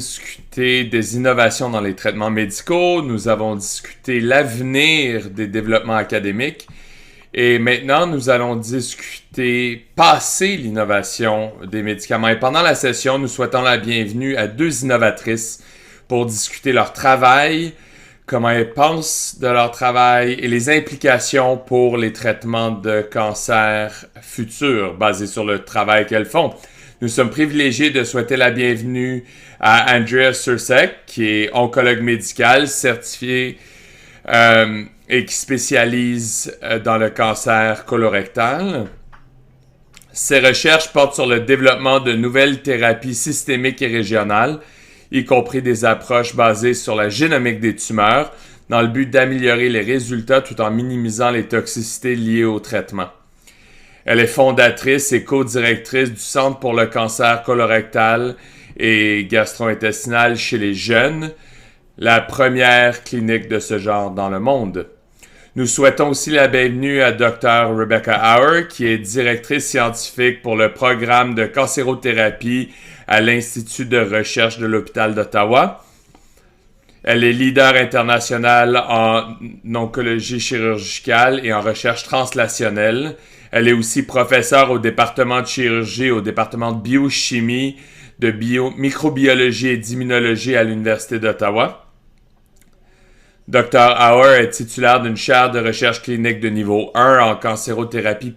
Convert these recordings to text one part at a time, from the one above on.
discuté des innovations dans les traitements médicaux, nous avons discuté l'avenir des développements académiques et maintenant nous allons discuter passer l'innovation des médicaments. Et pendant la session, nous souhaitons la bienvenue à deux innovatrices pour discuter leur travail, comment elles pensent de leur travail et les implications pour les traitements de cancer futurs basés sur le travail qu'elles font. Nous sommes privilégiés de souhaiter la bienvenue à Andrea Sursek, qui est oncologue médical certifié et qui spécialise dans le cancer colorectal. Ses recherches portent sur le développement de nouvelles thérapies systémiques et régionales, y compris des approches basées sur la génomique des tumeurs, dans le but d'améliorer les résultats tout en minimisant les toxicités liées au traitement. Elle est fondatrice et co-directrice du Centre pour le cancer colorectal et gastro-intestinal chez les jeunes, la première clinique de ce genre dans le monde. Nous souhaitons aussi la bienvenue à Dr. Rebecca Auer, qui est directrice scientifique pour le programme de cancérothérapie à l'Institut de recherche de l'Hôpital d'Ottawa. Elle est leader international en oncologie chirurgicale et en recherche translationnelle. Elle est aussi professeure au département de chirurgie, au département de biochimie, de microbiologie et d'immunologie à l'Université d'Ottawa. Dr. Auer est titulaire d'une chaire de recherche clinique de niveau 1 en cancérothérapie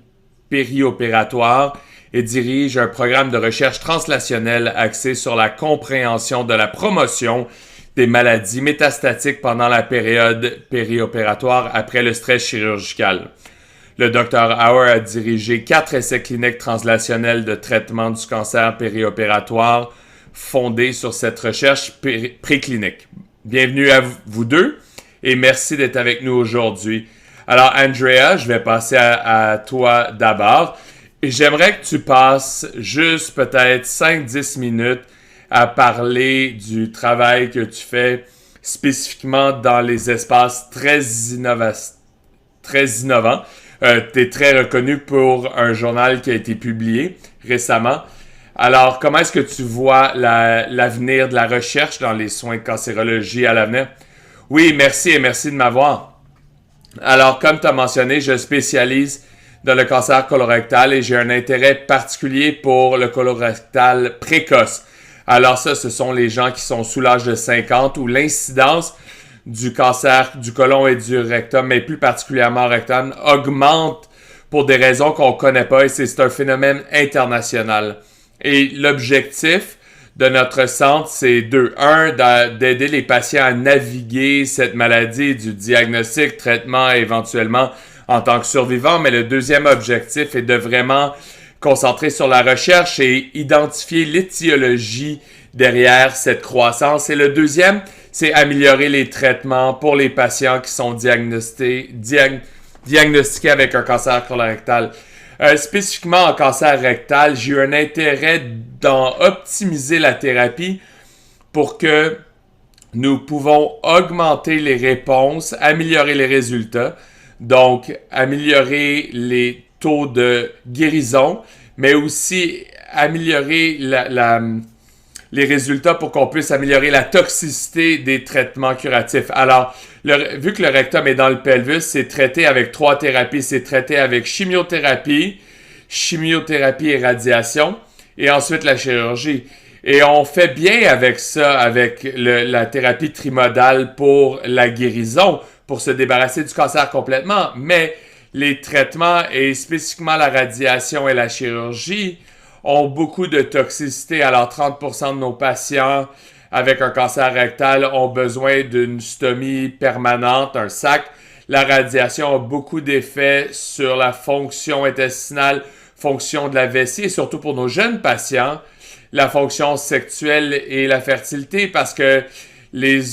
périopératoire et dirige un programme de recherche translationnelle axé sur la compréhension de la promotion des maladies métastatiques pendant la période périopératoire après le stress chirurgical. Le Dr. Auer a dirigé 4 essais cliniques translationnels de traitement du cancer périopératoire fondés sur cette recherche préclinique. Bienvenue à vous deux et merci d'être avec nous aujourd'hui. Alors Andrea, je vais passer à toi d'abord. Et j'aimerais que tu passes juste peut-être 5-10 minutes à parler du travail que tu fais spécifiquement dans les espaces très innovants. Tu es très reconnu pour un journal qui a été publié récemment. Alors, comment est-ce que tu vois l'avenir de la recherche dans les soins de cancérologie à l'avenir? Oui, merci et merci de m'avoir. Alors, comme tu as mentionné, je spécialise dans le cancer colorectal et j'ai un intérêt particulier pour le colorectal précoce. Alors ça, ce sont les gens qui sont sous l'âge de 50 où l'incidence du cancer du côlon et du rectum, mais plus particulièrement rectum, augmente pour des raisons qu'on ne connaît pas et c'est un phénomène international. Et l'objectif de notre centre, c'est deux. Un, d'aider les patients à naviguer cette maladie, du diagnostic, traitement éventuellement en tant que survivant, mais le deuxième objectif est de vraiment concentrer sur la recherche et identifier l'étiologie derrière cette croissance. Et le deuxième, c'est améliorer les traitements pour les patients qui sont diagnostiqués avec un cancer colorectal. Spécifiquement en cancer rectal, j'ai eu un intérêt dans optimiser la thérapie pour que nous pouvons augmenter les réponses, améliorer les résultats, donc améliorer les taux de guérison, mais aussi améliorer les résultats pour qu'on puisse améliorer la toxicité des traitements curatifs. Alors, vu que le rectum est dans le pelvis, c'est traité avec 3 thérapies. C'est traité avec chimiothérapie et radiation, et ensuite la chirurgie. Et on fait bien avec ça, avec la thérapie trimodale pour la guérison, pour se débarrasser du cancer complètement. Mais les traitements, et spécifiquement la radiation et la chirurgie, ont beaucoup de toxicité. Alors, 30% de nos patients avec un cancer rectal ont besoin d'une stomie permanente, un sac. La radiation a beaucoup d'effets sur la fonction intestinale, fonction de la vessie, et surtout pour nos jeunes patients, la fonction sexuelle et la fertilité, parce que les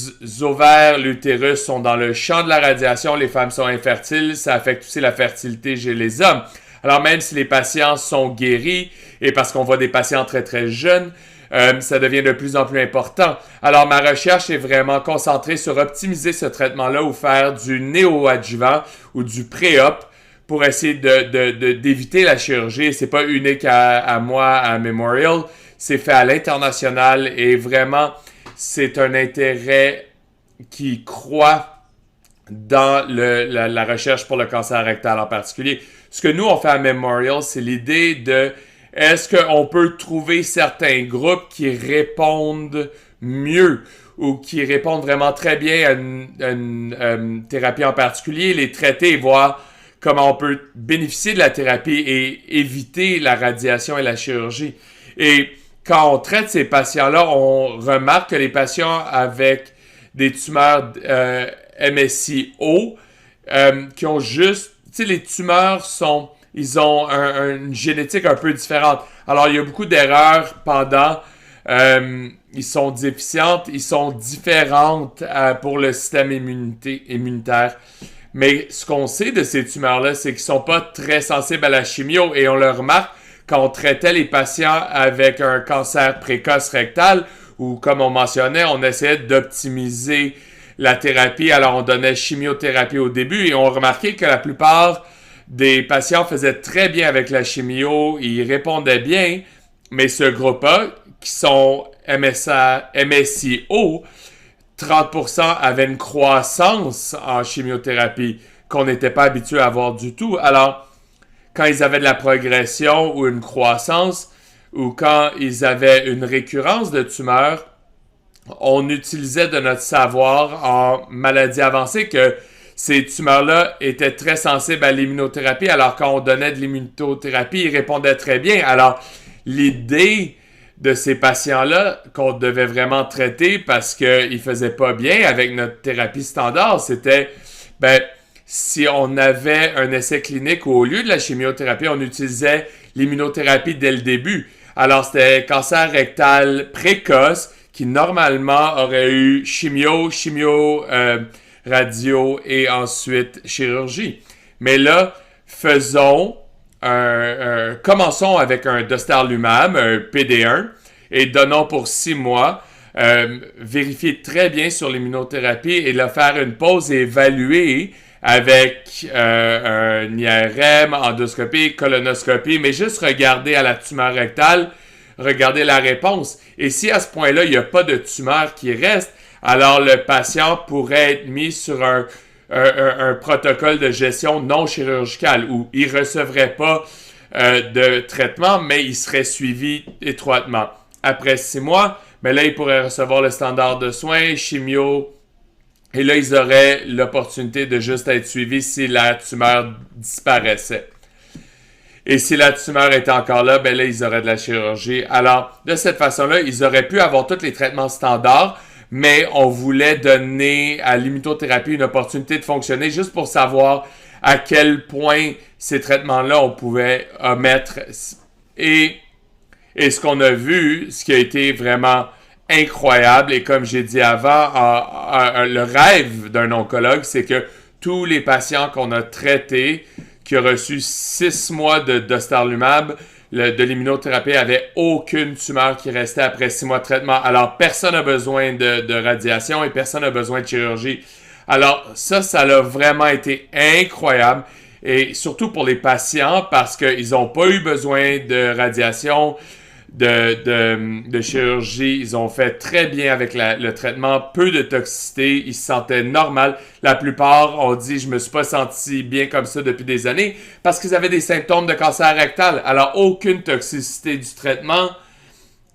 ovaires, l'utérus sont dans le champ de la radiation, les femmes sont infertiles, ça affecte aussi la fertilité chez les hommes. Alors même si les patients sont guéris, et parce qu'on voit des patients très très jeunes, ça devient de plus en plus important. Alors ma recherche est vraiment concentrée sur optimiser ce traitement-là ou faire du néoadjuvant ou du pré-op pour essayer d'éviter la chirurgie. C'est pas unique à moi, à Memorial, c'est fait à l'international et vraiment c'est un intérêt qui croît dans la recherche pour le cancer rectal en particulier. Ce que nous, on fait à Memorial, c'est l'idée de est-ce qu'on peut trouver certains groupes qui répondent mieux ou qui répondent vraiment très bien à une thérapie en particulier, les traiter et voir comment on peut bénéficier de la thérapie et éviter la radiation et la chirurgie. Et quand on traite ces patients-là, on remarque que les patients avec des tumeurs MSI haut, qui ont juste... Tu sais, les tumeurs ils ont une génétique un peu différente. Alors, il y a beaucoup d'erreurs pendant... ils sont déficientes, ils sont différentes pour le système immunitaire. Mais ce qu'on sait de ces tumeurs-là, c'est qu'ils ne sont pas très sensibles à la chimio. Et on le remarque quand on traitait les patients avec un cancer précoce rectal, ou comme on mentionnait, on essayait d'optimiser la thérapie. Alors, on donnait chimiothérapie au début et on remarquait que la plupart des patients faisaient très bien avec la chimio, ils répondaient bien, mais ce groupe-là, qui sont MSI-O, 30% avaient une croissance en chimiothérapie qu'on n'était pas habitué à avoir du tout. Alors, quand ils avaient de la progression ou une croissance, ou quand ils avaient une récurrence de tumeur, on utilisait de notre savoir en maladie avancée que ces tumeurs-là étaient très sensibles à l'immunothérapie, alors quand on donnait de l'immunothérapie, ils répondaient très bien. Alors, l'idée de ces patients-là qu'on devait vraiment traiter parce qu'ils ne faisaient pas bien avec notre thérapie standard, c'était, si on avait un essai clinique où au lieu de la chimiothérapie, on utilisait l'immunothérapie dès le début. Alors, c'était cancer rectal précoce qui normalement aurait eu chimio, radio et ensuite chirurgie. Mais là, commençons avec un dostarlimab, un PD1, et donnons pour 6 mois. Vérifier très bien sur l'immunothérapie et là, faire une pause et évaluer avec un IRM, endoscopie, colonoscopie, mais juste regarder à la tumeur rectale, regarder la réponse. Et si à ce point-là, il n'y a pas de tumeur qui reste, alors le patient pourrait être mis sur un protocole de gestion non chirurgicale où il ne recevrait pas de traitement, mais il serait suivi étroitement. Après 6 mois, là, il pourrait recevoir le standard de soins, chimio, et là, ils auraient l'opportunité de juste être suivis si la tumeur disparaissait. Et si la tumeur était encore là, là, ils auraient de la chirurgie. Alors, de cette façon-là, ils auraient pu avoir tous les traitements standards, mais on voulait donner à l'immunothérapie une opportunité de fonctionner juste pour savoir à quel point ces traitements-là, on pouvait omettre. Et ce qu'on a vu, ce qui a été vraiment incroyable, et comme j'ai dit avant, le rêve d'un oncologue, c'est que tous les patients qu'on a traités, qui ont reçu 6 mois de dostarlimab, de l'immunothérapie, n'avaient aucune tumeur qui restait après 6 mois de traitement. Alors, personne n'a besoin de radiation et personne n'a besoin de chirurgie. Alors, ça a vraiment été incroyable. Et surtout pour les patients, parce qu'ils n'ont pas eu besoin de radiation, de chirurgie. Ils ont fait très bien avec le traitement, peu de toxicité, ils se sentaient normal. La plupart ont dit « je me suis pas senti bien comme ça depuis des années » parce qu'ils avaient des symptômes de cancer rectal. Alors, aucune toxicité du traitement.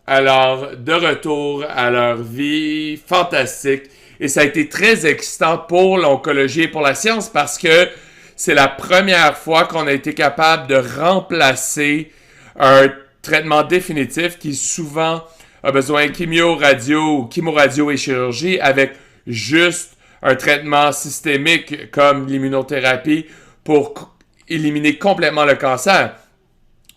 Alors, de retour à leur vie, fantastique. Et ça a été très excitant pour l'oncologie et pour la science parce que c'est la première fois qu'on a été capable de remplacer un traitement définitif qui souvent a besoin de chimio, radio ou chemoradio et chirurgie avec juste un traitement systémique comme l'immunothérapie pour éliminer complètement le cancer.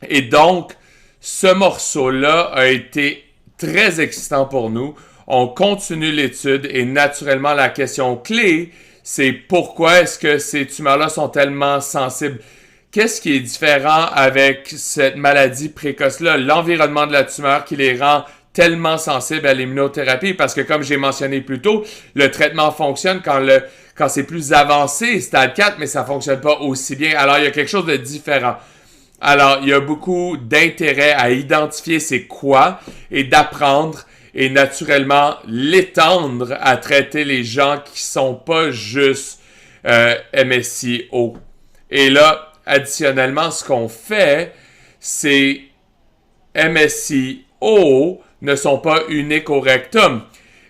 Et donc, ce morceau-là a été très excitant pour nous. On continue l'étude et naturellement, la question clé, c'est pourquoi est-ce que ces tumeurs-là sont tellement sensibles? Qu'est-ce qui est différent avec cette maladie précoce-là? L'environnement de la tumeur qui les rend tellement sensibles à l'immunothérapie parce que, comme j'ai mentionné plus tôt, le traitement fonctionne quand c'est plus avancé, stade 4, mais ça ne fonctionne pas aussi bien. Alors, il y a quelque chose de différent. Alors, il y a beaucoup d'intérêt à identifier c'est quoi et d'apprendre et naturellement l'étendre à traiter les gens qui sont pas juste MSI-O. Et là, additionnellement, ce qu'on fait, c'est MSI-O ne sont pas uniques au rectum.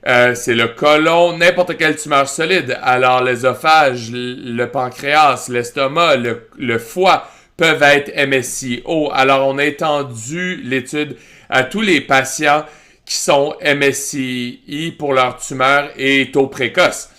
C'est le côlon, n'importe quelle tumeur solide. Alors, l'œsophage, le pancréas, l'estomac, le foie peuvent être MSI-O. Alors, on a étendu l'étude à tous les patients qui sont MSI pour leur tumeur et taux précoce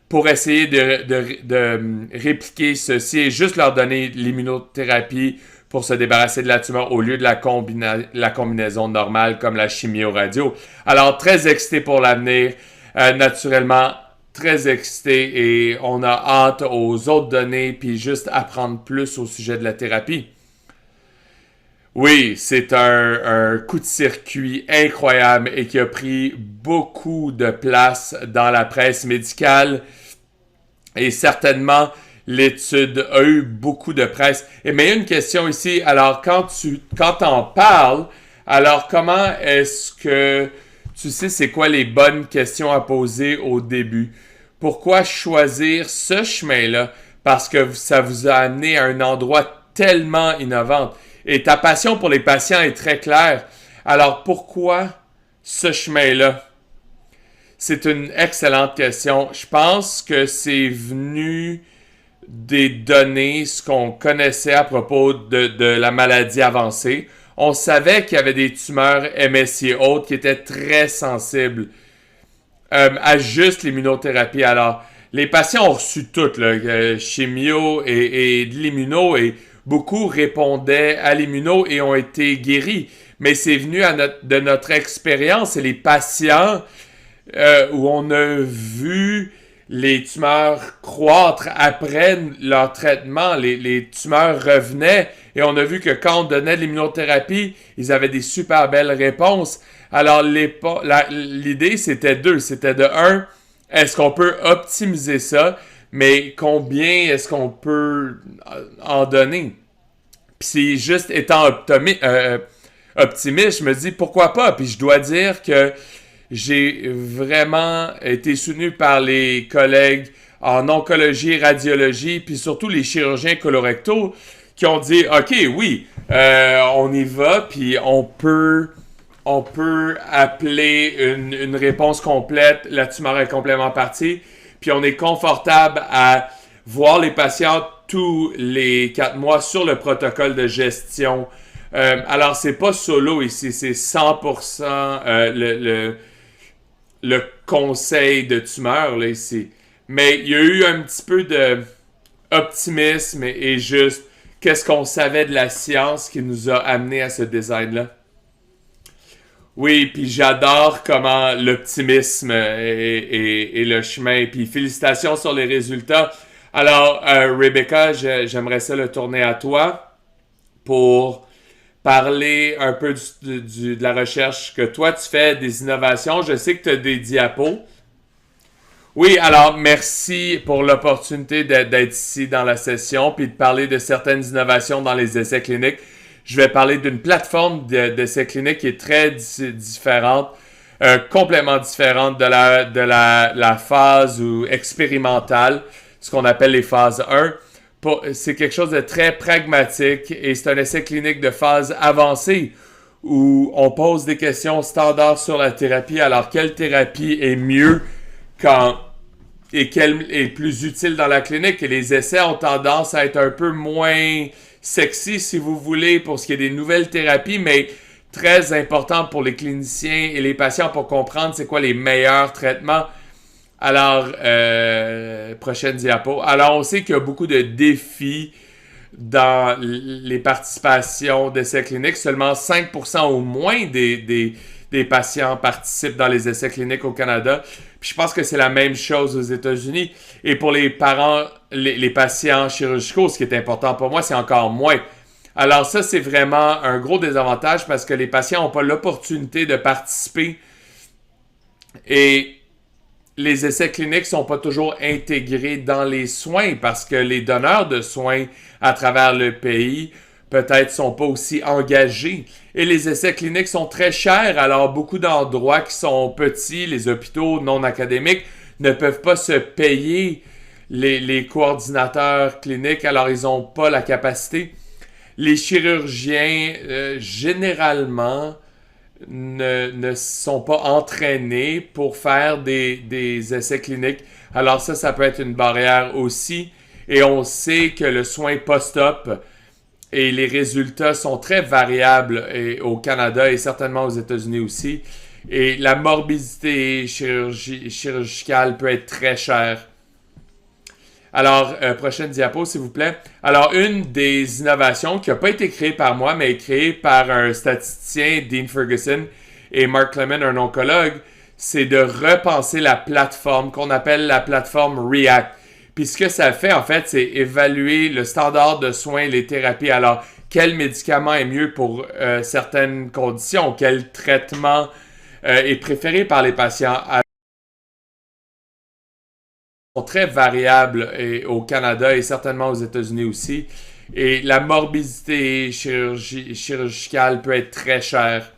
pour essayer de répliquer ceci et juste leur donner l'immunothérapie pour se débarrasser de la tumeur au lieu de la combinaison normale comme la chimio-radio. Alors, très excité pour l'avenir, naturellement, très excité et on a hâte aux autres données puis juste apprendre plus au sujet de la thérapie. Oui, c'est un coup de circuit incroyable et qui a pris beaucoup de place dans la presse médicale et certainement l'étude a eu beaucoup de presse. Et mais il y a une question ici. Alors, quand t'en parles, alors comment est-ce que tu sais c'est quoi les bonnes questions à poser au début? Pourquoi choisir ce chemin-là? Parce que ça vous a amené à un endroit tellement innovant. Et ta passion pour les patients est très claire. Alors, pourquoi ce chemin-là? C'est une excellente question. Je pense que c'est venu des données, ce qu'on connaissait à propos de la maladie avancée. On savait qu'il y avait des tumeurs MSI et autres qui étaient très sensibles à juste l'immunothérapie. Alors, les patients ont reçu tout, chimio et de l'immuno, et beaucoup répondaient à l'immuno et ont été guéris. Mais c'est venu de notre expérience et les patients où on a vu les tumeurs croître après leur traitement, les tumeurs revenaient et on a vu que quand on donnait de l'immunothérapie, ils avaient des super belles réponses. Alors l'idée c'était deux, c'était de un, est-ce qu'on peut optimiser ça, mais combien est-ce qu'on peut en donner? Puis juste étant optimiste, je me dis pourquoi pas, puis je dois dire que j'ai vraiment été soutenu par les collègues en oncologie et radiologie, puis surtout les chirurgiens colorectaux qui ont dit « Ok, oui, on y va, puis on peut appeler une réponse complète, la tumeur est complètement partie, puis on est confortable à voir les patients tous les 4 mois sur le protocole de gestion. Alors, c'est pas solo ici, c'est 100% le conseil de tumeur là, ici. Mais il y a eu un petit peu d'optimisme et juste qu'est-ce qu'on savait de la science qui nous a amené à ce design-là. Oui, puis j'adore comment l'optimisme est le chemin. Puis félicitations sur les résultats. Alors, Rebecca, j'aimerais ça le tourner à toi pour parler un peu de la recherche que toi tu fais, des innovations. Je sais que tu as des diapos. Oui, alors merci pour l'opportunité d'être ici dans la session puis de parler de certaines innovations dans les essais cliniques. Je vais parler d'une plateforme d'essais cliniques qui est très différente, complètement différente de la phase expérimentale, ce qu'on appelle les phases 1. C'est quelque chose de très pragmatique et c'est un essai clinique de phase avancée où on pose des questions standards sur la thérapie. Alors, quelle thérapie est mieux et quelle est plus utile dans la clinique? Et les essais ont tendance à être un peu moins sexy, si vous voulez, pour ce qui est des nouvelles thérapies, mais très important pour les cliniciens et les patients pour comprendre c'est quoi les meilleurs traitements. Alors, prochaine diapo. Alors, on sait qu'il y a beaucoup de défis dans les participations d'essais cliniques. Seulement 5% au moins des patients participent dans les essais cliniques au Canada. Puis je pense que c'est la même chose aux États-Unis. Et pour les parents, les patients chirurgicaux, ce qui est important pour moi, c'est encore moins. Alors ça, c'est vraiment un gros désavantage parce que les patients n'ont pas l'opportunité de participer et les essais cliniques sont pas toujours intégrés dans les soins parce que les donneurs de soins à travers le pays peut-être sont pas aussi engagés. Et les essais cliniques sont très chers, alors beaucoup d'endroits qui sont petits, les hôpitaux non académiques, ne peuvent pas se payer les coordinateurs cliniques, alors ils n'ont pas la capacité. Les chirurgiens, généralement, ne sont pas entraînés pour faire des essais cliniques. Alors ça peut être une barrière aussi. Et on sait que le soin post-op et les résultats sont très variables au Canada et certainement aux États-Unis aussi. Et la morbidité chirurgicale peut être très chère. Alors, prochaine diapo, s'il vous plaît. Alors, une des innovations qui n'a pas été créée par moi, mais créée par un statisticien, Dean Ferguson, et Mark Clement, un oncologue, c'est de repenser la plateforme qu'on appelle la plateforme REACT. Puis ce que ça fait, en fait, c'est évaluer le standard de soins et les thérapies. Alors, quel médicament est mieux pour certaines conditions? Quel traitement est préféré par les patients? Sont très variables au Canada et certainement aux États-Unis aussi. Et la morbidité chirurgicale peut être très chère.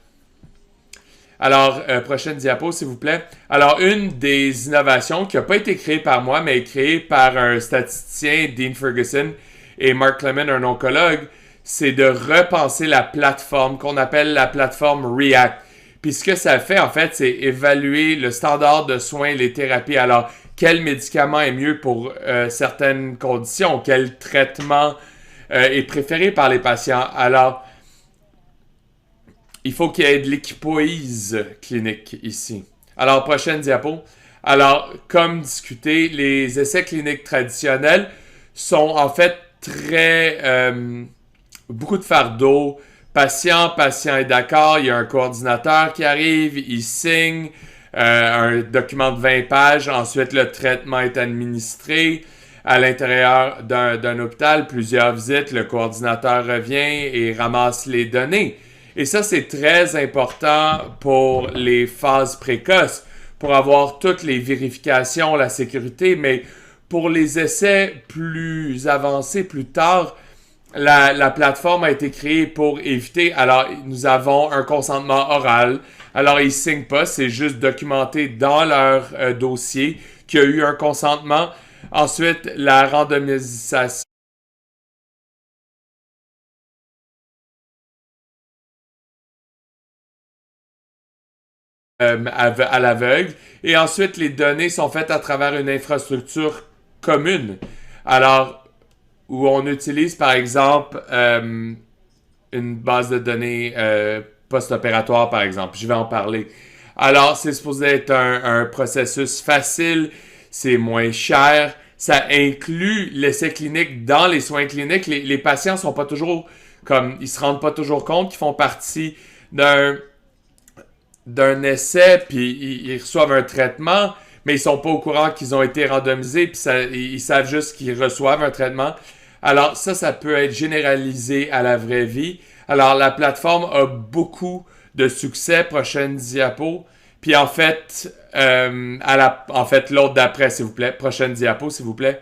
Alors, prochaine diapo, s'il vous plaît. Alors, une des innovations qui n'a pas été créée par moi, mais créée par un statisticien, Dean Ferguson, et Mark Clement, un oncologue, c'est de repenser la plateforme qu'on appelle la plateforme REACT. Puis ce que ça fait, en fait, c'est évaluer le standard de soins et les thérapies. Alors, quel médicament est mieux pour certaines conditions? Quel traitement est préféré par les patients? Alors, il faut qu'il y ait de l'équipoïse clinique ici. Alors, prochaine diapo. Alors, comme discuté, les essais cliniques traditionnels sont en fait très... beaucoup de fardeau. Patient est d'accord, il y a un coordinateur qui arrive, il signe un document de 20 pages, ensuite le traitement est administré à l'intérieur d'un hôpital, plusieurs visites, le coordinateur revient et ramasse les données. Et ça, c'est très important pour les phases précoces, pour avoir toutes les vérifications, la sécurité, mais pour les essais plus avancés, plus tard, la plateforme a été créée pour éviter. Alors, nous avons un consentement oral. Alors, ils ne signent pas, c'est juste documenté dans leur dossier qu'il y a eu un consentement. Ensuite, la randomisation à l'aveugle. Et ensuite, les données sont faites à travers une infrastructure commune. Alors, où on utilise, par exemple, une base de données post-opératoire, par exemple. Je vais en parler. Alors, c'est supposé être un processus facile, c'est moins cher, ça inclut l'essai clinique dans les soins cliniques. Les patients sont pas toujours comme, ils se rendent pas toujours compte qu'ils font partie d'un essai, puis ils reçoivent un traitement, mais ils sont pas au courant qu'ils ont été randomisés, puis ils savent juste qu'ils reçoivent un traitement. Alors ça peut être généralisé à la vraie vie. Alors la plateforme a beaucoup de succès. Prochaine diapo. Puis en fait, l'autre d'après, s'il vous plaît. Prochaine diapo, s'il vous plaît.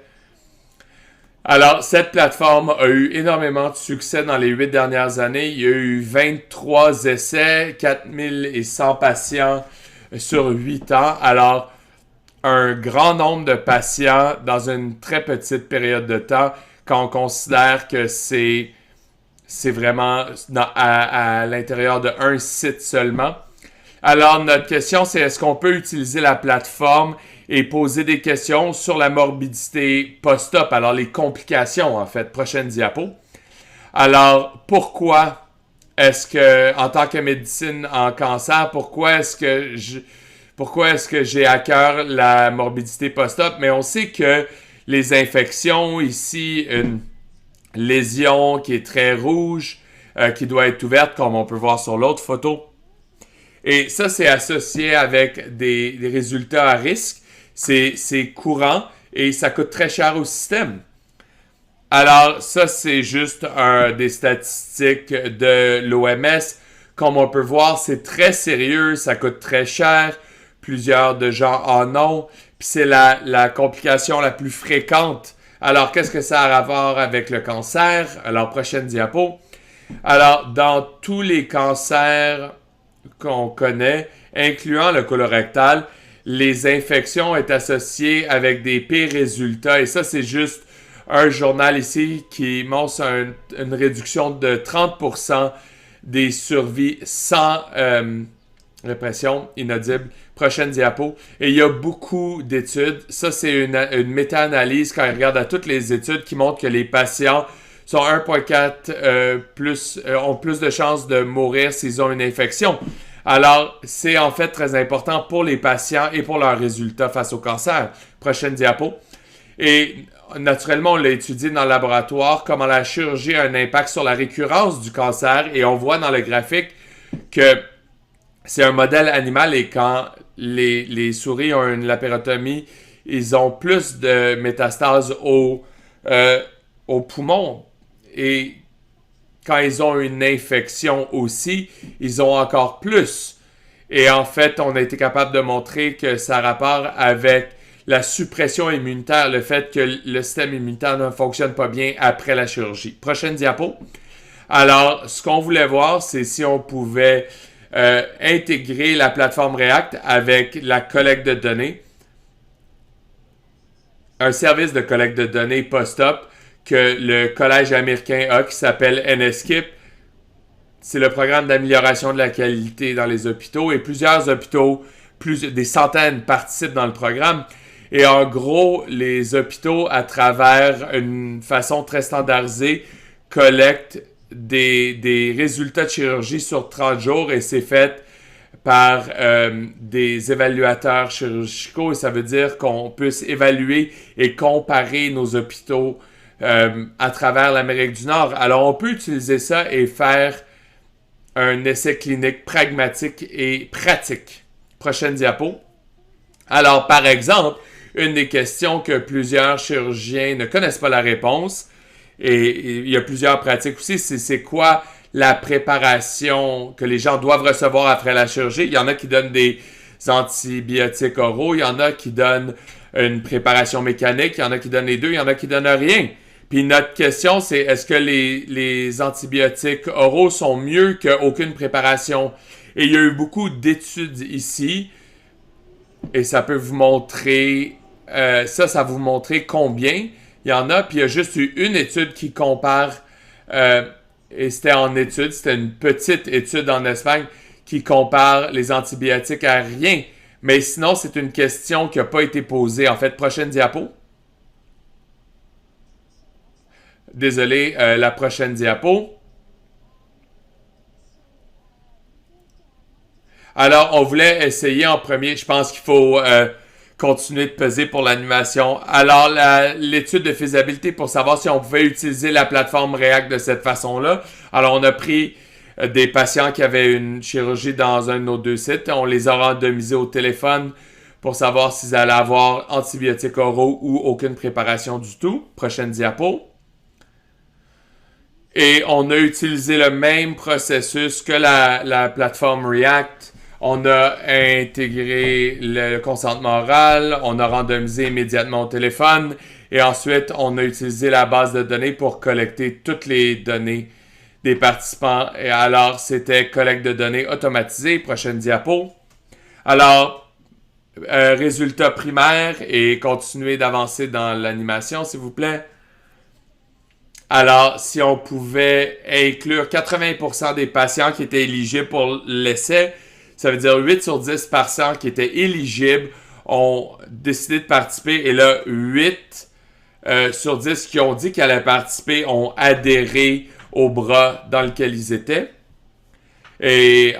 Alors, cette plateforme a eu énormément de succès dans les 8 dernières années. Il y a eu 23 essais, 4100 patients sur 8 ans. Alors, un grand nombre de patients dans une très petite période de temps quand on considère que c'est vraiment à l'intérieur d'un site seulement. Alors, notre question, c'est est-ce qu'on peut utiliser la plateforme et poser des questions sur la morbidité post-op, alors les complications, en fait. Prochaine diapo. Alors, pourquoi est-ce que, en tant que médecine en cancer, pourquoi est-ce que j'ai à cœur la morbidité post-op? Mais on sait que les infections, ici, une lésion qui est très rouge, qui doit être ouverte, comme on peut voir sur l'autre photo. Et ça, c'est associé avec des résultats à risque. C'est courant et ça coûte très cher au système. Alors, ça, c'est juste des statistiques de l'OMS. Comme on peut voir, c'est très sérieux, ça coûte très cher. Plusieurs de gens en ont. Puis c'est la complication la plus fréquente. Alors, qu'est-ce que ça a à voir avec le cancer? Alors, prochaine diapo. Alors, dans tous les cancers qu'on connaît, incluant le colorectal, les infections sont associées avec des pires résultats. Et ça, c'est juste un journal ici qui montre une réduction de 30% des survies sans répression inaudible. Prochaine diapo. Et il y a beaucoup d'études. Ça, c'est une méta-analyse quand ils regardent à toutes les études qui montrent que les patients sont 1,4 ont plus de chances de mourir s'ils ont une infection. Alors, c'est en fait très important pour les patients et pour leurs résultats face au cancer. Prochaine diapo. Et naturellement, on l'a étudié dans le laboratoire, comment la chirurgie a un impact sur la récurrence du cancer. Et on voit dans le graphique que c'est un modèle animal et quand les souris ont une lapérotomie, ils ont plus de métastases au poumon. Et quand ils ont une infection aussi, ils ont encore plus. Et en fait, on a été capable de montrer que ça a rapport avec la suppression immunitaire, le fait que le système immunitaire ne fonctionne pas bien après la chirurgie. Prochaine diapo. Alors, ce qu'on voulait voir, c'est si on pouvait intégrer la plateforme React avec la collecte de données. Un service de collecte de données post-op que le Collège américain a qui s'appelle NSKIP. C'est le programme d'amélioration de la qualité dans les hôpitaux et plusieurs hôpitaux, des centaines participent dans le programme. Et en gros, les hôpitaux, à travers une façon très standardisée, collectent des résultats de chirurgie sur 30 jours et c'est fait par des évaluateurs chirurgicaux et ça veut dire qu'on puisse évaluer et comparer nos hôpitaux à travers l'Amérique du Nord. Alors, on peut utiliser ça et faire un essai clinique pragmatique et pratique. Prochaine diapo. Alors, par exemple, une des questions que plusieurs chirurgiens ne connaissent pas la réponse, et il y a plusieurs pratiques aussi, c'est quoi la préparation que les gens doivent recevoir après la chirurgie. Il y en a qui donnent des antibiotiques oraux, il y en a qui donnent une préparation mécanique, il y en a qui donnent les deux, il y en a qui donnent rien. Puis notre question, c'est est-ce que les antibiotiques oraux sont mieux qu'aucune préparation? Et il y a eu beaucoup d'études ici, et ça peut vous montrer, ça va vous montrer combien il y en a. Puis il y a juste eu une étude qui compare, et c'était une petite étude en Espagne qui compare les antibiotiques à rien. Mais sinon, c'est une question qui n'a pas été posée. En fait, prochaine diapo. Désolé, la prochaine diapo. Alors, on voulait essayer en premier, je pense qu'il faut continuer de peser pour l'animation. Alors, l'étude de faisabilité pour savoir si on pouvait utiliser la plateforme React de cette façon-là. Alors, on a pris des patients qui avaient une chirurgie dans un de nos deux sites. On les a randomisés au téléphone pour savoir s'ils allaient avoir antibiotiques oraux ou aucune préparation du tout. Prochaine diapo. Et on a utilisé le même processus que la plateforme React. On a intégré le consentement oral, on a randomisé immédiatement au téléphone et ensuite on a utilisé la base de données pour collecter toutes les données des participants. Et alors, c'était collecte de données automatisée. Prochaine diapo. Alors, résultat primaire et continuer d'avancer dans l'animation, s'il vous plaît. Alors, si on pouvait inclure 80% des patients qui étaient éligibles pour l'essai, ça veut dire 8 sur 10 patients qui étaient éligibles ont décidé de participer. Et là, 8 sur 10 qui ont dit qu'ils allaient participer ont adhéré au bras dans lequel ils étaient. Et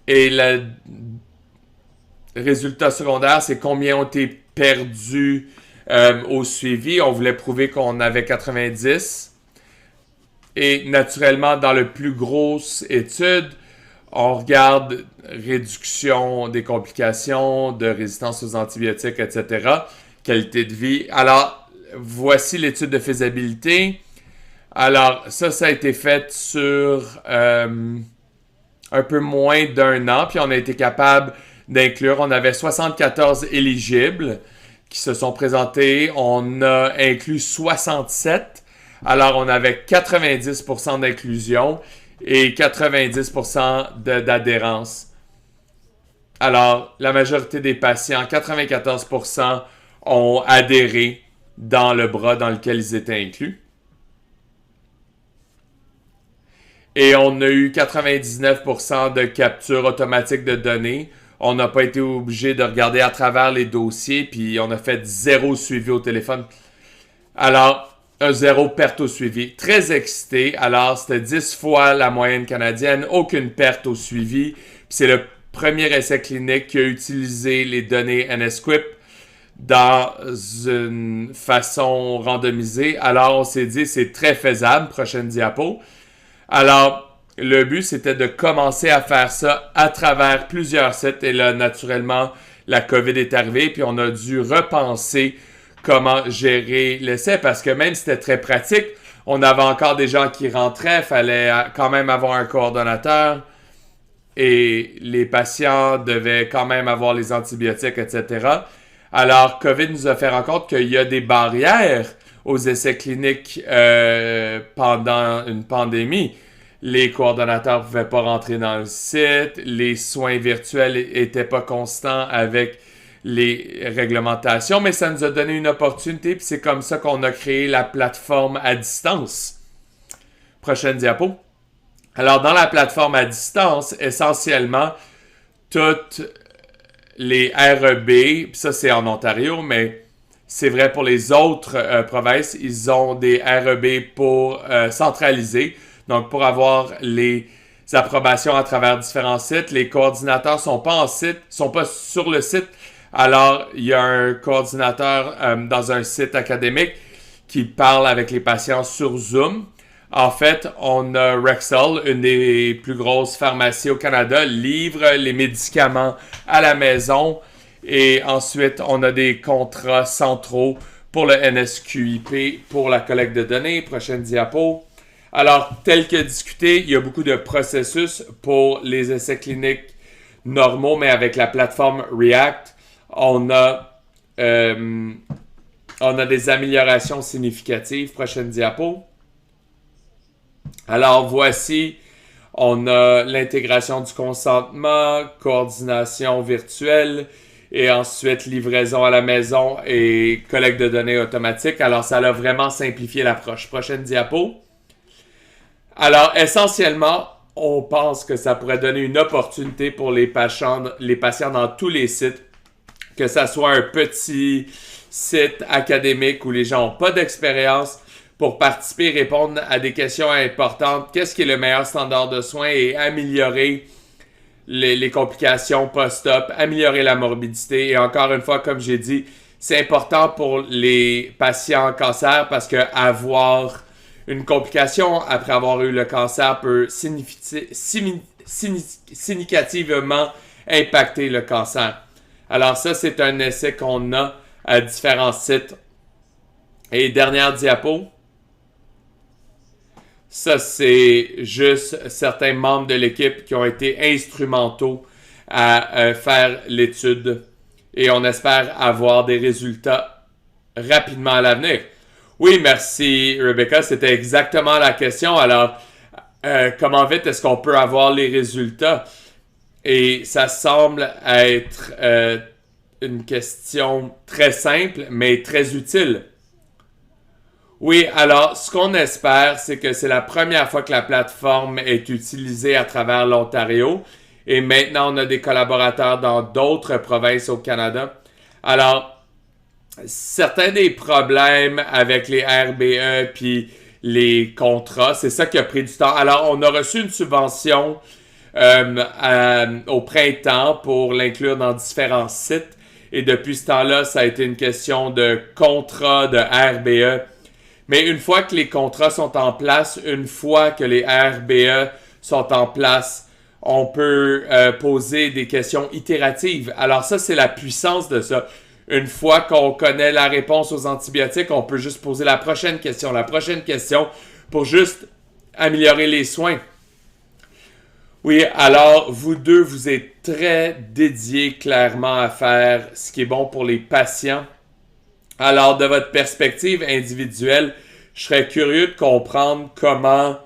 le résultat secondaire, c'est combien ont été perdus au suivi. On voulait prouver qu'on avait 90. Et naturellement, dans la plus grosse étude, on regarde réduction des complications, de résistance aux antibiotiques, etc. Qualité de vie. Alors, voici l'étude de faisabilité. Alors, ça a été fait sur un peu moins d'un an, puis on a été capable d'inclure, on avait 74 éligibles qui se sont présentés, on a inclus 67. Alors, on avait 90% d'inclusion et 90% d'adhérence. Alors, la majorité des patients, 94%, ont adhéré dans le bras dans lequel ils étaient inclus. Et on a eu 99% de capture automatique de données. On n'a pas été obligé de regarder à travers les dossiers, puis on a fait 0 suivi au téléphone. Alors, un 0 perte au suivi. Très excité. Alors, c'était 10 fois la moyenne canadienne. Aucune perte au suivi. Puis c'est le premier essai clinique qui a utilisé les données NSQIP dans une façon randomisée. Alors, on s'est dit, c'est très faisable. Prochaine diapo. Alors, le but, c'était de commencer à faire ça à travers plusieurs sites. Et là, naturellement, la COVID est arrivée, puis on a dû repenser comment gérer l'essai, parce que même si c'était très pratique, on avait encore des gens qui rentraient, il fallait quand même avoir un coordonnateur, et les patients devaient quand même avoir les antibiotiques, etc. Alors, COVID nous a fait rendre compte qu'il y a des barrières aux essais cliniques pendant une pandémie. Les coordonnateurs ne pouvaient pas rentrer dans le site, les soins virtuels n'étaient pas constants avec les réglementations, mais ça nous a donné une opportunité, puis c'est comme ça qu'on a créé la plateforme à distance. Prochaine diapo. Alors, dans la plateforme à distance, essentiellement, toutes les REB, puis ça c'est en Ontario, mais c'est vrai pour les autres provinces, ils ont des REB pour centraliser. Donc, pour avoir les approbations à travers différents sites, les coordinateurs sont pas sur le site. Alors, il y a un coordinateur dans un site académique qui parle avec les patients sur Zoom. En fait, on a Rexall, une des plus grosses pharmacies au Canada, livre les médicaments à la maison. Et ensuite, on a des contrats centraux pour le NSQIP pour la collecte de données. Prochaine diapo. Alors, tel que discuté, il y a beaucoup de processus pour les essais cliniques normaux, mais avec la plateforme React, on a des améliorations significatives. Prochaine diapo. Alors, voici, on a l'intégration du consentement, coordination virtuelle, et ensuite livraison à la maison et collecte de données automatique. Alors, ça a vraiment simplifié l'approche. Prochaine diapo. Alors, essentiellement, on pense que ça pourrait donner une opportunité pour les patients dans tous les sites, que ça soit un petit site académique où les gens n'ont pas d'expérience, pour participer et répondre à des questions importantes. Qu'est-ce qui est le meilleur standard de soins et améliorer les complications post-op, améliorer la morbidité. Et encore une fois, comme j'ai dit, c'est important pour les patients en cancer parce que avoir une complication après avoir eu le cancer peut significativement impacter le cancer. Alors ça, c'est un essai qu'on a à différents sites. Et dernière diapo. Ça, c'est juste certains membres de l'équipe qui ont été instrumentaux à faire l'étude. Et on espère avoir des résultats rapidement à l'avenir. Oui, merci Rebecca, c'était exactement la question. Alors, comment vite est-ce qu'on peut avoir les résultats? Et ça semble être une question très simple, mais très utile. Oui, alors, ce qu'on espère, c'est que c'est la première fois que la plateforme est utilisée à travers l'Ontario. Et maintenant, on a des collaborateurs dans d'autres provinces au Canada. Alors, certains des problèmes avec les RBE puis les contrats, c'est ça qui a pris du temps. Alors, on a reçu une subvention au printemps pour l'inclure dans différents sites. Et depuis ce temps-là, ça a été une question de contrat de RBE. Mais une fois que les contrats sont en place, une fois que les RBE sont en place, on peut poser des questions itératives. Alors ça, c'est la puissance de ça. Une fois qu'on connaît la réponse aux antibiotiques, on peut juste poser la prochaine question pour juste améliorer les soins. Oui, alors vous deux, vous êtes très dédiés clairement à faire ce qui est bon pour les patients. Alors, de votre perspective individuelle, je serais curieux de comprendre comment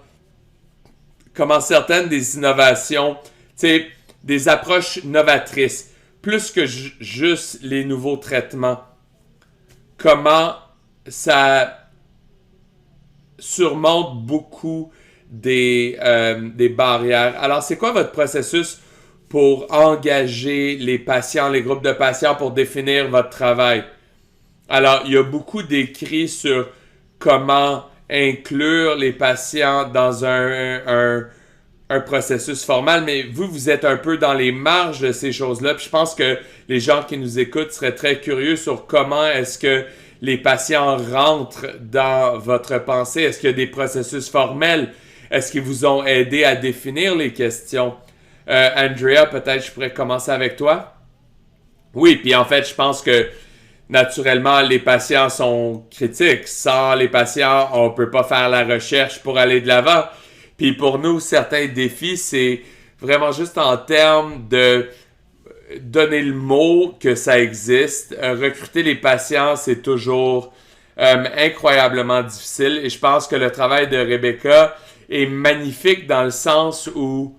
certaines des innovations, tu sais, des approches novatrices, plus que juste les nouveaux traitements, comment ça surmonte beaucoup des barrières. Alors, c'est quoi votre processus pour engager les patients, les groupes de patients pour définir votre travail? Alors, il y a beaucoup d'écrits sur comment inclure les patients dans un processus formel, mais vous êtes un peu dans les marges de ces choses-là. Puis je pense que les gens qui nous écoutent seraient très curieux sur comment est-ce que les patients rentrent dans votre pensée. Est-ce qu'il y a des processus formels? Est-ce qu'ils vous ont aidé à définir les questions? Andrea, peut-être je pourrais commencer avec toi? Oui, puis en fait, je pense que naturellement, les patients sont critiques. Sans les patients, on ne peut pas faire la recherche pour aller de l'avant. Puis pour nous, certains défis, c'est vraiment juste en termes de donner le mot que ça existe. Recruter les patients, c'est toujours incroyablement difficile. Et je pense que le travail de Rebecca est magnifique dans le sens où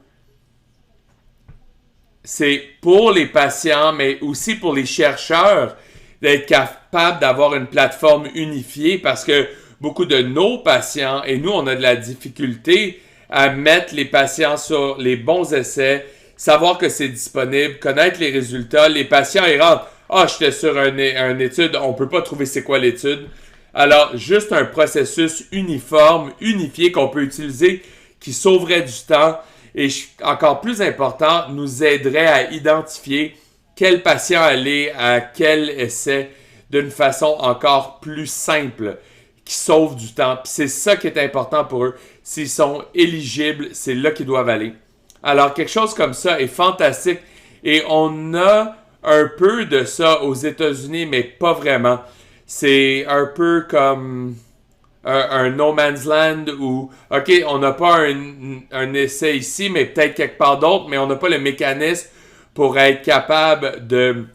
c'est pour les patients, mais aussi pour les chercheurs, d'être capable d'avoir une plateforme unifiée parce que beaucoup de nos patients, et nous, on a de la difficulté à mettre les patients sur les bons essais, savoir que c'est disponible, connaître les résultats. Les patients, ils rentrent. Ah, j'étais sur une étude, on peut pas trouver c'est quoi l'étude. Alors, juste un processus uniforme, unifié qu'on peut utiliser, qui sauverait du temps et, encore plus important, nous aiderait à identifier quel patient aller à quel essai d'une façon encore plus simple, qui sauve du temps. Puis c'est ça qui est important pour eux. S'ils sont éligibles, c'est là qu'ils doivent aller. Alors, quelque chose comme ça est fantastique. Et on a un peu de ça aux États-Unis, mais pas vraiment. C'est un peu comme un no man's land où, OK, on n'a pas un essai ici, mais peut-être quelque part d'autre, mais on n'a pas le mécanisme pour être capable de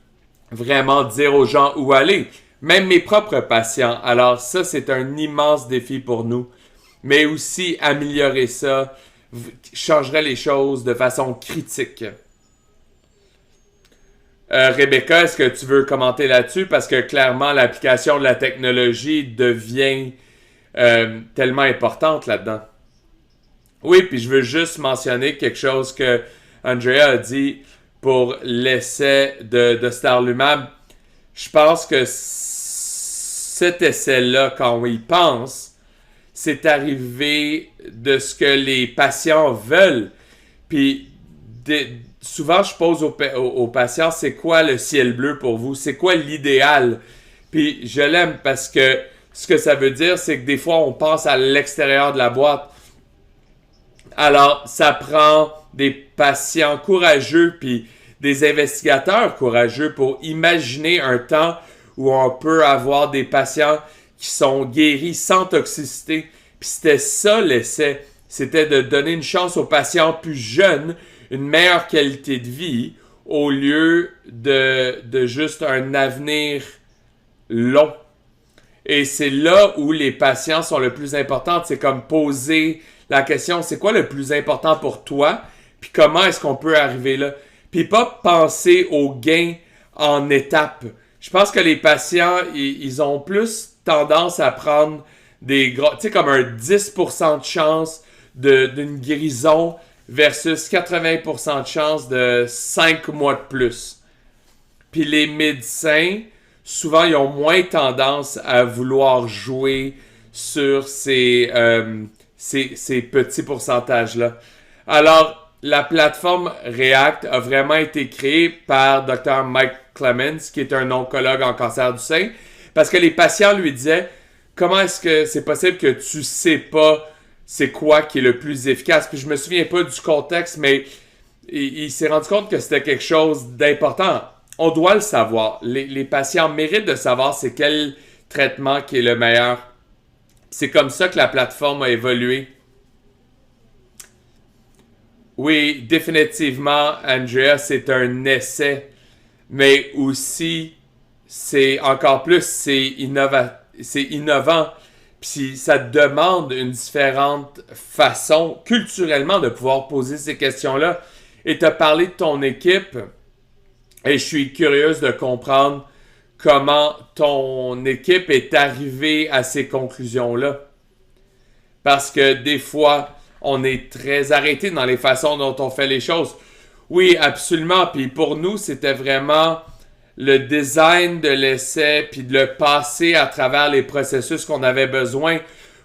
vraiment dire aux gens où aller. Même mes propres patients. Alors ça, c'est un immense défi pour nous. Mais aussi, améliorer ça changerait les choses de façon critique. Rebecca, est-ce que tu veux commenter là-dessus? Parce que clairement, l'application de la technologie devient tellement importante là-dedans. Oui, puis je veux juste mentionner quelque chose que Andrea a dit pour l'essai de Starlumab. Je pense que cet essai-là, quand on y pense, c'est arrivé de ce que les patients veulent. Puis souvent, je pose aux patients, c'est quoi le ciel bleu pour vous? C'est quoi l'idéal? Puis je l'aime parce que ce que ça veut dire, c'est que des fois, on pense à l'extérieur de la boîte. Alors, ça prend des patients courageux puis des investigateurs courageux pour imaginer un temps où on peut avoir des patients qui sont guéris sans toxicité. Puis c'était ça l'essai. C'était de donner une chance aux patients plus jeunes, une meilleure qualité de vie, au lieu de juste un avenir long. Et c'est là où les patients sont le plus importants. C'est comme poser la question, c'est quoi le plus important pour toi? Puis comment est-ce qu'on peut arriver là? Puis pas penser aux gains en étapes. Je pense que les patients, ils ont plus tendance à prendre des gros, tu sais, comme un 10% de chance d'une guérison versus 80% de chance de 5 mois de plus. Puis les médecins, souvent, ils ont moins tendance à vouloir jouer sur ces petits pourcentages-là. Alors, la plateforme React a vraiment été créée par Dr. Mike Clemens, qui est un oncologue en cancer du sein, parce que les patients lui disaient « Comment est-ce que c'est possible que tu sais pas c'est quoi qui est le plus efficace? » Puis je me souviens pas du contexte, mais il s'est rendu compte que c'était quelque chose d'important. On doit le savoir. Les patients méritent de savoir c'est quel traitement qui est le meilleur. C'est comme ça que la plateforme a évolué. Oui, définitivement, Andrea, c'est un essai. Mais aussi, c'est encore plus, c'est innovant. Puis ça demande une différente façon culturellement de pouvoir poser ces questions-là. Et tu as parlé de ton équipe, et je suis curieuse de comprendre comment ton équipe est arrivée à ces conclusions-là. Parce que des fois, on est très arrêté dans les façons dont on fait les choses. Oui, absolument. Puis pour nous, c'était vraiment le design de l'essai, puis de le passer à travers les processus qu'on avait besoin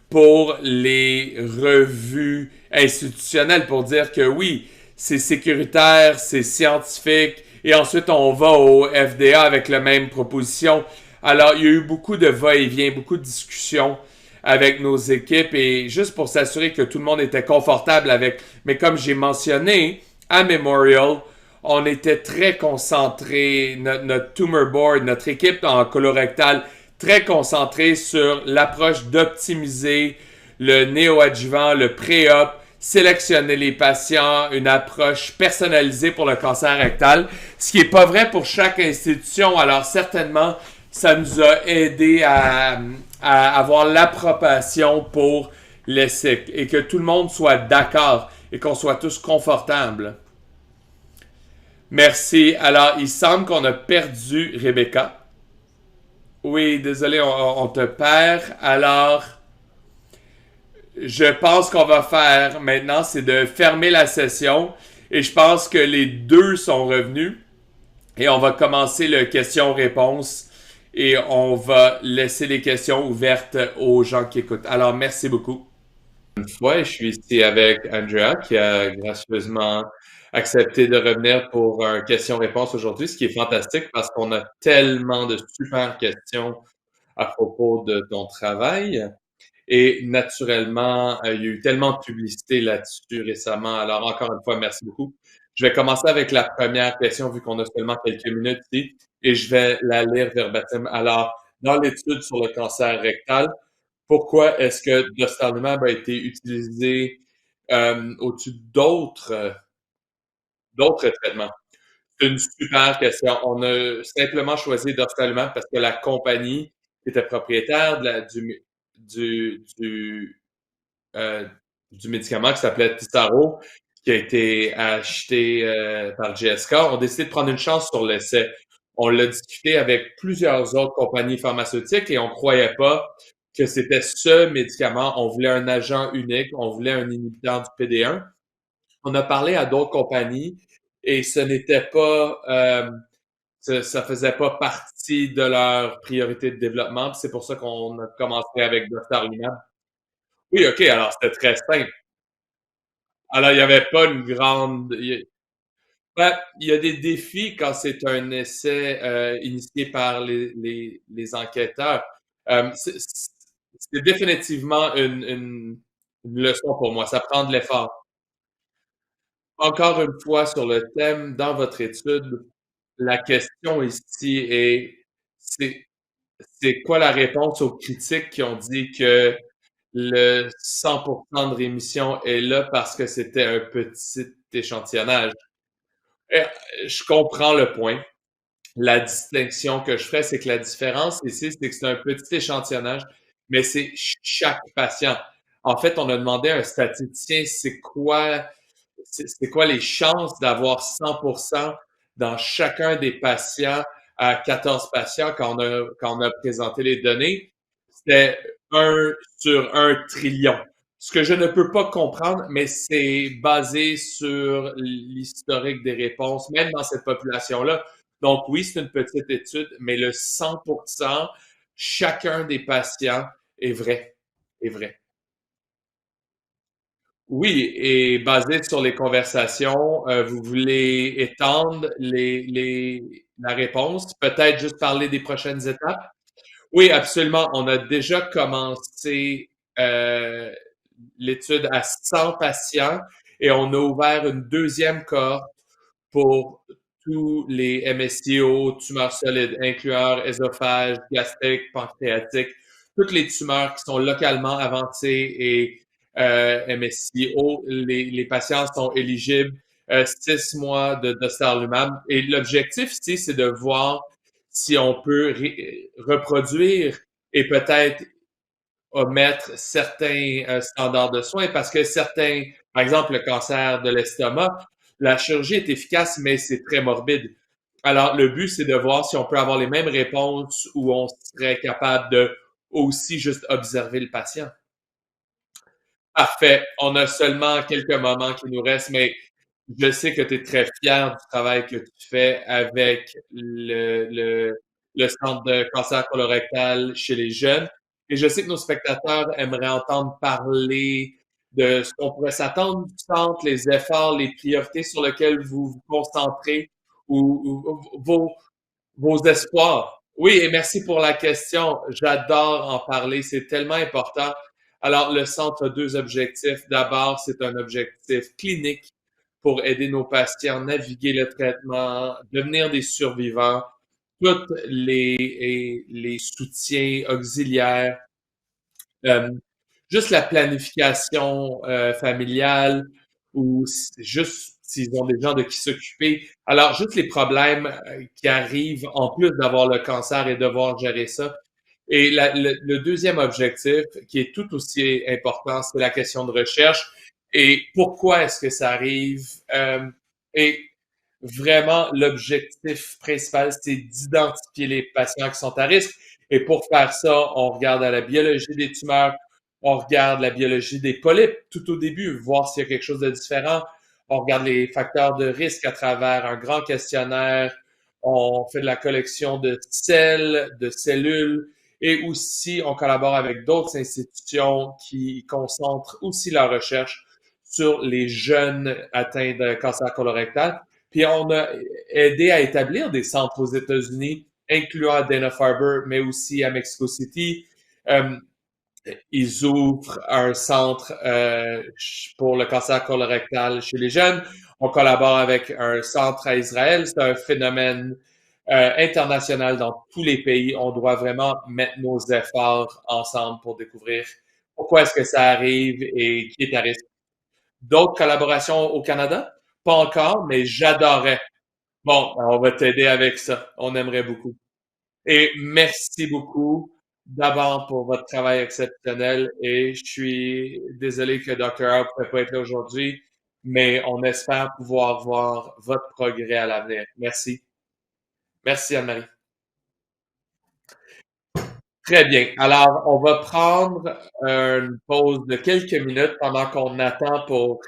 pour les revues institutionnelles, pour dire que oui, c'est sécuritaire, c'est scientifique, et ensuite on va au FDA avec la même proposition. Alors, il y a eu beaucoup de va-et-vient, beaucoup de discussions avec nos équipes, et juste pour s'assurer que tout le monde était confortable avec. Mais comme j'ai mentionné, à Memorial, on était très concentré, notre tumor board, notre équipe en colorectal, très concentrée sur l'approche d'optimiser le néoadjuvant, le pré-op, sélectionner les patients, une approche personnalisée pour le cancer rectal, ce qui n'est pas vrai pour chaque institution. Alors certainement, ça nous a aidé à avoir l'approbation pour l'essai et que tout le monde soit d'accord et qu'on soit tous confortables. Merci. Alors, il semble qu'on a perdu Rebecca. Oui, désolé, on te perd. Alors, je pense qu'on va faire maintenant, c'est de fermer la session. Et je pense que les deux sont revenus. Et on va commencer le question-réponse. Et on va laisser les questions ouvertes aux gens qui écoutent. Alors, merci beaucoup. Ouais, je suis ici avec Andrea qui a gracieusement accepté de revenir pour un question-réponse aujourd'hui, ce qui est fantastique parce qu'on a tellement de super questions à propos de ton travail. Et naturellement, il y a eu tellement de publicité là-dessus récemment. Alors, encore une fois, merci beaucoup. Je vais commencer avec la première question, vu qu'on a seulement quelques minutes ici, et je vais la lire verbatim. Alors, dans l'étude sur le cancer rectal, pourquoi est-ce que dostarlimab a été utilisé au-dessus d'autres traitements? C'est une super question. On a simplement choisi dostarlimab parce que la compagnie qui était propriétaire du, du, euh, du médicament qui s'appelait Tisaro, qui a été acheté par GSK, ont décidé de prendre une chance sur l'essai. On l'a discuté avec plusieurs autres compagnies pharmaceutiques et on croyait pas que c'était ce médicament. On voulait un agent unique, on voulait un inhibiteur du PD1. On a parlé à d'autres compagnies et ce n'était pas, ça faisait pas partie de leur priorité de développement. C'est pour ça qu'on a commencé avec Dostarlimab. Oui, OK, alors c'était très simple. Alors, il n'y avait pas une grande. Ben, il y a des défis quand c'est un essai initié par les enquêteurs. C'est définitivement une leçon pour moi. Ça prend de l'effort. Encore une fois, sur le thème, dans votre étude, la question ici est, c'est, c'est quoi la réponse aux critiques qui ont dit que le 100% de rémission est là parce que c'était un petit échantillonnage? Euh, Je comprends le point. La distinction que je ferais, c'est que la différence ici, c'est que c'est un petit échantillonnage, mais c'est chaque patient. En fait, on a demandé à un statisticien, c'est quoi les chances d'avoir 100% dans chacun des patients à 14 patients quand on a présenté les données. C'était 1 sur 1 trillion. Ce que je ne peux pas comprendre, mais c'est basé sur l'historique des réponses, même dans cette population-là. Donc oui, c'est une petite étude, mais le 100%, chacun des patients est vrai, est vrai. Oui, et basé sur les conversations, vous voulez étendre la réponse, peut-être juste parler des prochaines étapes? Oui, absolument. On a déjà commencé l'étude à 100 patients et on a ouvert une deuxième cohorte pour tous les MSIO, tumeurs solides, incluant œsophage, gastrique, pancréatique, toutes les tumeurs qui sont localement avancées et MSIO, les patients sont éligibles 6 mois de Starlumab. Et l'objectif ici, c'est de voir si on peut reproduire et peut-être omettre certains standards de soins parce que certains, par exemple le cancer de l'estomac, la chirurgie est efficace, mais c'est très morbide. Alors, le but, c'est de voir si on peut avoir les mêmes réponses ou on serait capable de aussi juste observer le patient. Parfait. On a seulement quelques moments qui nous restent, mais je sais que tu es très fier du travail que tu fais avec le centre de cancer colorectal chez les jeunes. Et je sais que nos spectateurs aimeraient entendre parler de ce qu'on pourrait s'attendre du centre, les efforts, les priorités sur lesquelles vous vous concentrez ou vos espoirs. Oui, et merci pour la question. J'adore en parler. C'est tellement important. Alors, le centre a deux objectifs. D'abord, c'est un objectif clinique pour aider nos patients à naviguer le traitement, devenir des survivants, tous les soutiens auxiliaires, euh, juste la planification familiale ou juste s'ils ont des gens de qui s'occuper. Alors, juste les problèmes qui arrivent en plus d'avoir le cancer et devoir gérer ça. Et le deuxième objectif, qui est tout aussi important, c'est la question de recherche. Et pourquoi est-ce que ça arrive? Et vraiment, l'objectif principal, c'est d'identifier les patients qui sont à risque. Et pour faire ça, on regarde à la biologie des tumeurs, on regarde la biologie des polypes tout au début, voir s'il y a quelque chose de différent. On regarde les facteurs de risque à travers un grand questionnaire. On fait de la collection de sels, de cellules, et aussi on collabore avec d'autres institutions qui concentrent aussi la recherche sur les jeunes atteints de cancer colorectal. Puis on a aidé à établir des centres aux États-Unis, incluant à Dana-Farber, mais aussi à Mexico City. Euh, Ils ouvrent un centre pour le cancer colorectal chez les jeunes. On collabore avec un centre à Israël. C'est un phénomène international dans tous les pays. On doit vraiment mettre nos efforts ensemble pour découvrir pourquoi est-ce que ça arrive et qui est à risque. D'autres collaborations au Canada? Pas encore, mais j'adorerais. Bon, on va t'aider avec ça. On aimerait beaucoup. Et merci beaucoup d'abord pour votre travail exceptionnel. Et je suis désolé que Dr. Howe ne peut pas être là aujourd'hui, mais on espère pouvoir voir votre progrès à l'avenir. Merci. Merci, Anne-Marie. Très bien. Alors, on va prendre une pause de quelques minutes pendant qu'on attend pour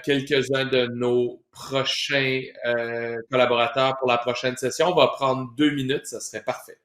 quelques-uns de nos prochains collaborateurs pour la prochaine session. On va prendre 2 minutes, ça serait parfait.